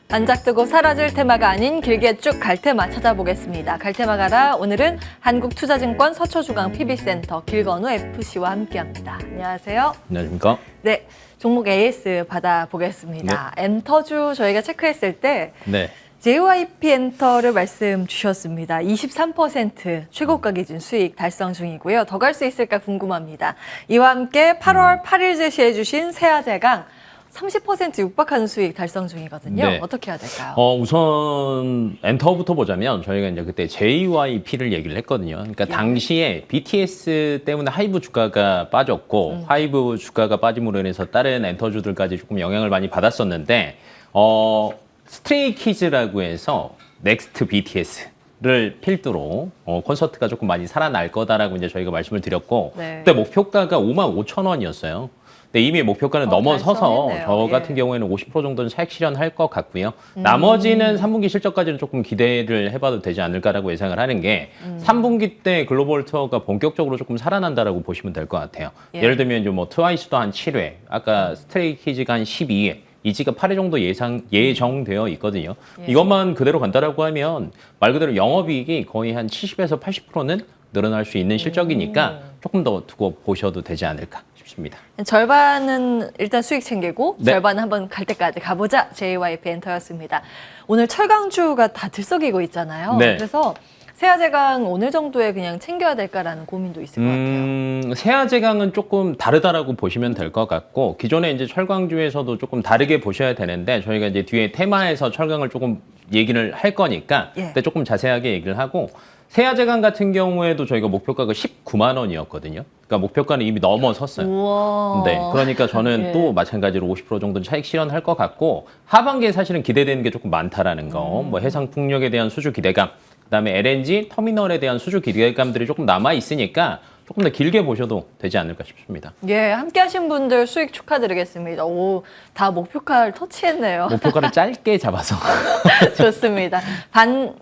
반짝뜨고 사라질 테마가 아닌 길게 쭉 갈 테마 찾아보겠습니다. 갈 테마 가라. 오늘은 한국투자증권 서초중앙 PB센터 길건우 FC와 함께합니다. 안녕하세요. 안녕하십니까? 네, 종목 AS 받아보겠습니다. 엔터주 저희가 체크했을 때 네. JYP 엔터를 말씀 주셨습니다. 23% 최고가 기준 수익 달성 중이고요. 더 갈 수 있을까 궁금합니다. 이와 함께 8월 8일 제시해 주신 세아제강 30% 육박하는 수익 달성 중이거든요. 네. 어떻게 해야 될까요? 우선 엔터부터 보자면 저희가 이제 그때 JYP를 얘기를 했거든요. 그러니까 당시에 BTS 때문에 하이브 주가가 빠졌고 하이브 주가가 빠짐으로 인해서 다른 엔터주들까지 조금 영향을 많이 받았었는데 스트레이키즈라고 해서 넥스트 BTS를 필두로 콘서트가 조금 많이 살아날 거다라고 이제 저희가 말씀을 드렸고 네. 그때 목표가가 55,000원이었어요. 근데 이미 목표가는 넘어서서 달성했네요. 저 같은 경우에는 50% 정도는 차익 실현할 것 같고요. 나머지는 3분기 실적까지는 조금 기대를 해봐도 되지 않을까라고 예상을 하는 게 3분기 때 글로벌 투어가 본격적으로 조금 살아난다라고 보시면 될 것 같아요. 예. 예를 들면 이제 뭐 트와이스도 한 7회, 아까 스트레이키즈가 한 12회, 이지가 8회 정도 예정되어 있거든요. 예. 이것만 그대로 간다라고 하면 말 그대로 영업이익이 거의 한 70에서 80%는 늘어날 수 있는 실적이니까 조금 더 두고 보셔도 되지 않을까 싶습니다. 절반은 일단 수익 챙기고 네. 절반은 한번 갈 때까지 가보자. JYP 엔터였습니다. 오늘 철강주가 다 들썩이고 있잖아요. 네. 그래서 세아제강 어느 정도에 그냥 챙겨야 될까라는 고민도 있을 것 같아요. 세아제강은 조금 다르다라고 보시면 될 것 같고 기존에 이제 철강주에서도 조금 다르게 보셔야 되는데 저희가 이제 뒤에 테마에서 철강을 조금 얘기를 할 거니까 예. 그때 조금 자세하게 얘기를 하고 세아제강 같은 경우에도 저희가 목표가가 19만 원이었거든요. 그러니까 목표가는 이미 넘어섰어요. 우와. 네, 그러니까 저는 예. 또 마찬가지로 50% 정도는 차익 실현할 것 같고 하반기에 사실은 기대되는 게 조금 많다라는 거, 뭐 해상풍력에 대한 수주 기대감, 그다음에 LNG 터미널에 대한 수주 기대감들이 조금 남아 있으니까 조금 더 길게 보셔도 되지 않을까 싶습니다. 예, 함께 하신 분들 수익 축하드리겠습니다. 오, 다 목표가를 터치했네요. 목표가를 짧게 잡아서. 좋습니다. 반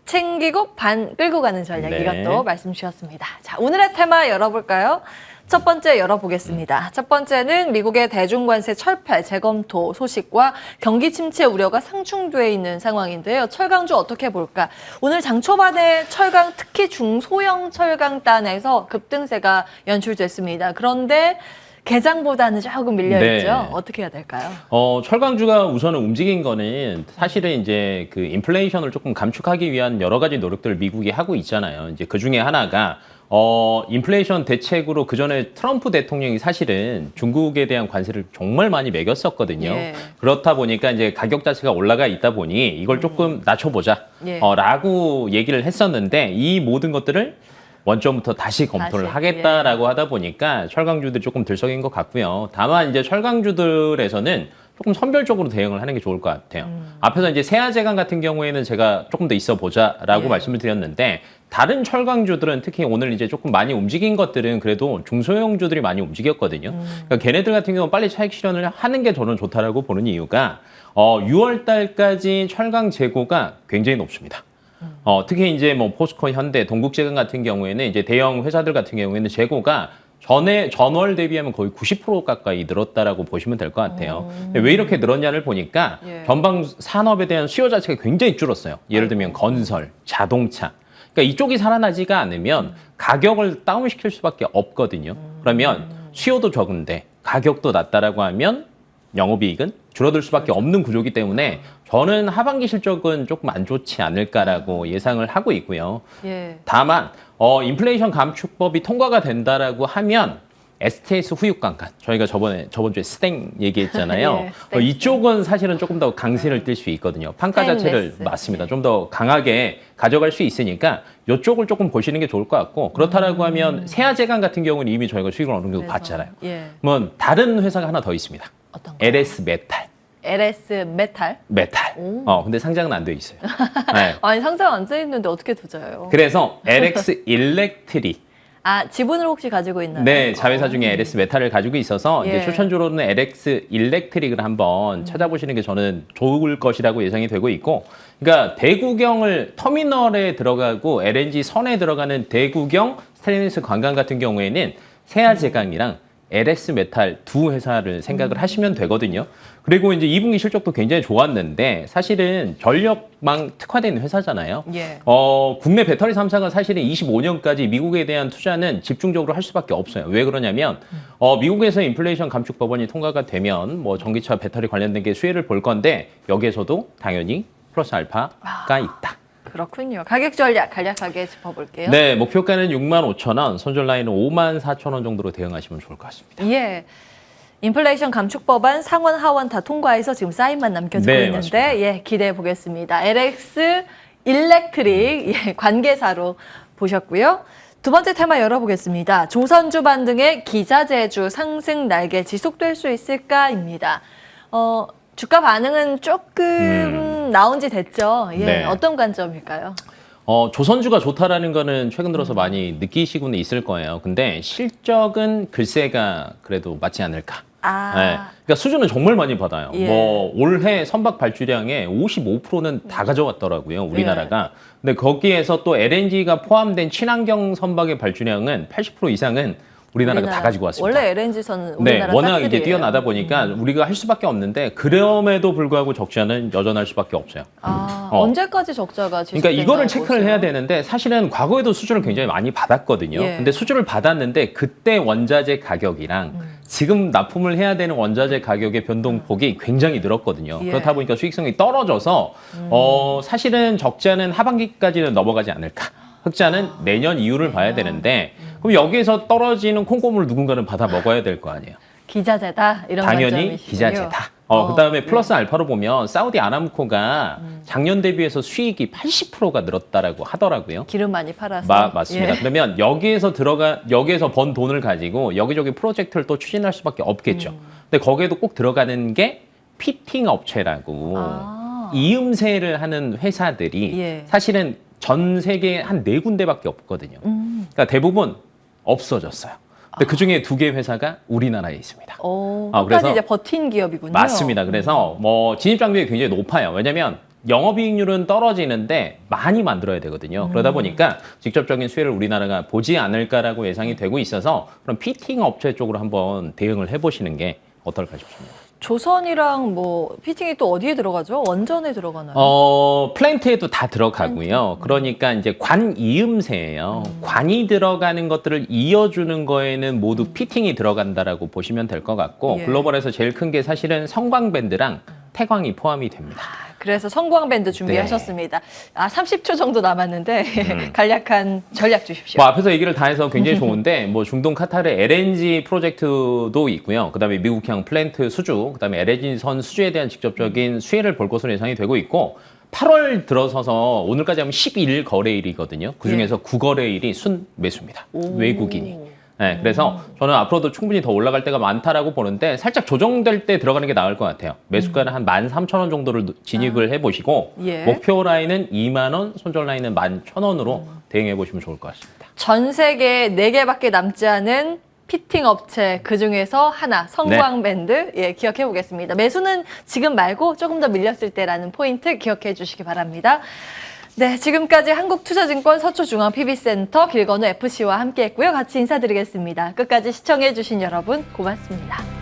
챙기고 반 끌고 가는 전략 네. 이것도 말씀 주셨습니다. 자, 오늘의 테마 열어볼까요? 첫 번째 열어보겠습니다. 첫 번째는 미국의 대중관세 철폐 재검토 소식과 경기 침체 우려가 상충돼 있는 상황인데요. 철강주 어떻게 볼까? 오늘 장 초반에 철강, 특히 중소형 철강단에서 급등세가 연출됐습니다. 그런데 개장보다는 조금 밀려있죠. 네. 어떻게 해야 될까요? 철강주가 우선은 움직인 거는 사실은 이제 그 인플레이션을 조금 감축하기 위한 여러 가지 노력들을 미국이 하고 있잖아요. 이제 그 중에 하나가 인플레이션 대책으로 그 전에 트럼프 대통령이 사실은 중국에 대한 관세를 정말 많이 매겼었거든요. 예. 그렇다 보니까 이제 가격 자체가 올라가 있다 보니 이걸 조금 낮춰보자, 예. 라고 얘기를 했었는데 이 모든 것들을 원점부터 다시 검토를 다시, 하겠다라고 하다 보니까 철강주들이 조금 들썩인 것 같고요. 다만 이제 철강주들에서는 조금 선별적으로 대응을 하는 게 좋을 것 같아요. 앞에서 이제 세아제강 같은 경우에는 제가 조금 더 있어 보자라고 예. 말씀을 드렸는데 다른 철강주들은 특히 오늘 이제 조금 많이 움직인 것들은 그래도 중소형주들이 많이 움직였거든요. 그러니까 걔네들 같은 경우는 빨리 차익 실현을 하는 게 저는 좋다라고 보는 이유가 6월 달까지 철강 재고가 굉장히 높습니다. 특히 이제 뭐 포스코, 현대, 동국제강 같은 경우에는 이제 대형 회사들 같은 경우에는 재고가 전월 대비하면 거의 90% 가까이 늘었다라고 보시면 될 것 같아요. 근데 왜 이렇게 늘었냐를 보니까 예. 전방 산업에 대한 수요 자체가 굉장히 줄었어요. 예를 들면 건설, 자동차. 그러니까 이쪽이 살아나지가 않으면 가격을 다운시킬 수밖에 없거든요. 그러면 수요도 적은데 가격도 낮다라고 하면 영업이익은 줄어들 수밖에 없는 구조이기 때문에 저는 하반기 실적은 조금 안 좋지 않을까라고 예상을 하고 있고요. 예. 다만 인플레이션 감축법이 통과가 된다라고 하면 STS 후육강간 저희가 저번 주에 스탱 얘기했잖아요. 예, 스탱, 이쪽은 사실은 조금 더 강세를 띌 수 있거든요. 판가 자체를 스테인레스. 맞습니다. 좀 더 강하게 가져갈 수 있으니까 이쪽을 조금 보시는 게 좋을 것 같고 그렇다라고 하면 세아제강 같은 경우는 이미 저희가 수익을 어느 정도 그래서, 봤잖아요. 예. 그러면 다른 회사가 하나 더 있습니다. 어떤 거? LS 메탈. LS 메탈? 근데 상장은 안 돼 있어요. 네. 아니 상장 안 돼 있는데 어떻게 투자해요? 그래서 LX 일렉트릭. 아, 지분을 혹시 가지고 있나요? 네, 자회사 중에 LS 메탈을 가지고 있어서 예. 이제 추천주로는 LX 일렉트릭을 한번 찾아보시는 게 저는 좋을 것이라고 예상이 되고 있고, 그러니까 대구경을 터미널에 들어가고 LNG 선에 들어가는 대구경 스테인리스 관광 같은 경우에는 세아제강이랑 LS 메탈 두 회사를 생각을 하시면 되거든요. 그리고 이제 2분기 실적도 굉장히 좋았는데 사실은 전력망 특화된 회사잖아요. 예. 국내 배터리 3사가 사실은 25년까지 미국에 대한 투자는 집중적으로 할 수밖에 없어요. 왜 그러냐면 미국에서 인플레이션 감축 법안이 통과가 되면 뭐 전기차 배터리 관련된 게 수혜를 볼 건데 여기에서도 당연히 플러스 알파가 있다. 그렇군요. 가격 전략 간략하게 짚어볼게요. 네, 목표가는 65,000원, 손절 라인은 54,000원 정도로 대응하시면 좋을 것 같습니다. 예. 인플레이션 감축 법안 상원 하원 다 통과해서 지금 사인만 남겨지고 네, 있는데 맞습니다. 예, 기대해 보겠습니다. LX 일렉트릭 예, 관계사로 보셨고요. 두 번째 테마 열어보겠습니다. 조선주 반등의 기자재주 상승 날개 지속될 수 있을까입니다. 주가 반응은 조금 나온 지 됐죠. 예, 네. 어떤 관점일까요? 조선주가 좋다라는 거는 최근 들어서 많이 느끼시고는 있을 거예요. 근데 실적은 글쎄가 그래도 맞지 않을까. 아, 네. 그러니까 수주는 정말 많이 받아요. 예. 뭐 올해 선박 발주량의 55%는 다 가져갔더라고요, 우리나라가. 근데 거기에서 또 LNG가 포함된 친환경 선박의 발주량은 80% 이상은 우리나라가 다 가지고 왔습니다. 원래 LNG선 네, 우리나라 워낙 싹쓸이예요. 이게 뛰어나다 보니까 우리가 할 수밖에 없는데 그럼에도 불구하고 적자는 여전할 수밖에 없어요. 아, 어. 언제까지 적자가 지속된다고 그러니까 이거를 체크를 보세요? 해야 되는데 사실은 과거에도 수주를 굉장히 많이 받았거든요. 예. 근데 수주를 받았는데 그때 원자재 가격이랑 지금 납품을 해야 되는 원자재 가격의 변동폭이 굉장히 늘었거든요. 예. 그렇다 보니까 수익성이 떨어져서 사실은 적자는 하반기까지는 넘어가지 않을까. 흑자는 내년 이후를 봐야 되는데 그럼 여기에서 떨어지는 콩고물을 누군가는 받아 먹어야 될 거 아니에요. 기자재다 이런 당연히 관점이시군요. 기자재다. 그다음에 플러스 알파로 보면 사우디 아람코가 작년 대비해서 수익이 80%가 늘었다라고 하더라고요. 기름 많이 팔아서. 맞습니다. 예. 그러면 여기에서 번 돈을 가지고 여기저기 프로젝트를 또 추진할 수밖에 없겠죠. 근데 거기에도 꼭 들어가는 게 피팅 업체라고 아. 이음새를 하는 회사들이 예. 사실은 전 세계에 한 4군데밖에 없거든요. 그러니까 대부분 없어졌어요. 근데 그중에 2개 회사가 우리나라에 있습니다. 끝까지 그래서 이제 버틴 기업이군요. 맞습니다. 그래서 뭐 진입 장벽이 굉장히 높아요. 왜냐하면 영업이익률은 떨어지는데 많이 만들어야 되거든요. 그러다 보니까 직접적인 수혜를 우리나라가 보지 않을까라고 예상이 되고 있어서 그럼 피팅 업체 쪽으로 한번 대응을 해보시는 게 어떨까 싶습니다. 조선이랑 뭐 피팅이 또 어디에 들어가죠? 원전에 들어가나요? 플랜트에도 다 들어가고요. 그러니까 이제 관 이음새예요. 관이 들어가는 것들을 이어주는 거에는 모두 피팅이 들어간다라고 보시면 될 것 같고 예. 글로벌에서 제일 큰 게 사실은 성광밴드랑 태광이 포함이 됩니다. 그래서 성광밴드 준비하셨습니다. 30초 정도 남았는데 간략한 전략 주십시오. 뭐 앞에서 얘기를 다 해서 굉장히 좋은데 뭐 중동 카타르의 LNG 프로젝트도 있고요. 그다음에 미국형 플랜트 수주, 그다음에 LNG 선 수주에 대한 직접적인 수혜를 볼 것으로 예상이 되고 있고 8월 들어서서 오늘까지 하면 11일 거래일이거든요. 그중에서 9거래일이 순 매수입니다. 외국인이. 네, 그래서 저는 앞으로도 충분히 더 올라갈 때가 많다라고 보는데 살짝 조정될 때 들어가는 게 나을 것 같아요. 매수가는 한 13,000원 정도를 진입을 해보시고 예. 목표 라인은 2만 원, 손절 라인은 11,000원으로 대응해 보시면 좋을 것 같습니다. 전 세계 4개밖에 남지 않은 피팅 업체 그중에서 하나 성광밴드 예, 기억해 보겠습니다. 매수는 지금 말고 조금 더 밀렸을 때라는 포인트 기억해 주시기 바랍니다. 네, 지금까지 한국투자증권 서초중앙 PB센터 길건우 FC와 함께했고요. 같이 인사드리겠습니다. 끝까지 시청해 주신 여러분 고맙습니다.